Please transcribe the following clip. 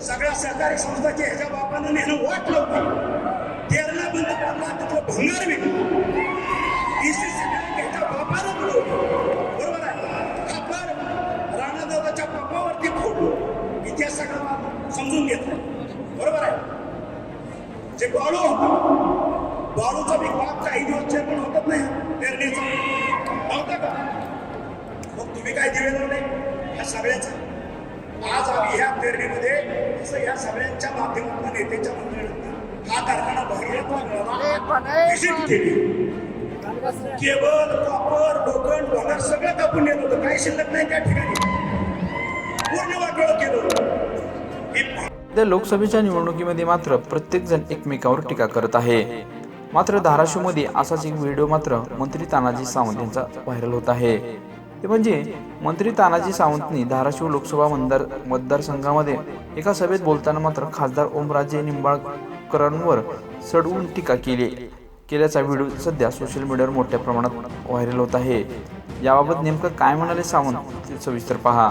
सगळ्या सहकारी संस्थाचे ह्याच्या बापानं नेहमी वाट लावली. तेरणा बंद पडला तिथलं भंगार विकलं. बीसीसी बँक ह्याच्या बापानं बुडवली. बरोबर आहे. आपण राणादादाच्या बापावरती फोडलो. इतिहास सगळा समजून घेतला. बरोबर आहे. जे बाळू होता, बाळूचा बी बाप काही दिवस चेअरमन होतात नाही पेरणीचा नव्हता का? मग तुम्ही काय दिवे लावले ह्या सगळ्याचं? आज आम्ही ह्या पेरणीमध्ये असं ह्या सगळ्यांच्या माध्यमातून नेत्याच्या मंत्रिमंडळात हा कारखाना भरला व्हिजिट केली. केबल, कॉपर, लोखंड, भंगार सगळं कापून नेलं होतं. काही शिल्लक नाही त्या ठिकाणी. पूर्ण वाटोळं केलं. सध्या लोकसभेच्या निवडणुकीमध्ये मात्र प्रत्येक जण एकमेकावर टीका करत आहे. मात्र धाराशिवमध्ये असाच एक व्हिडिओ मात्र मंत्री तानाजी सावंत यांचा व्हायरल होत आहे. ते म्हणजे मंत्री तानाजी सावंतनी धाराशिव लोकसभा मतदारसंघामध्ये एका सभेत बोलताना मात्र खासदार ओमराजे निंबाळकरांवर सडवून टीका केल्याचा व्हिडिओ सध्या सोशल मीडियावर मोठ्या प्रमाणात व्हायरल होत आहे. याबाबत नेमकं काय म्हणाले सावंत ते सविस्तर पहा.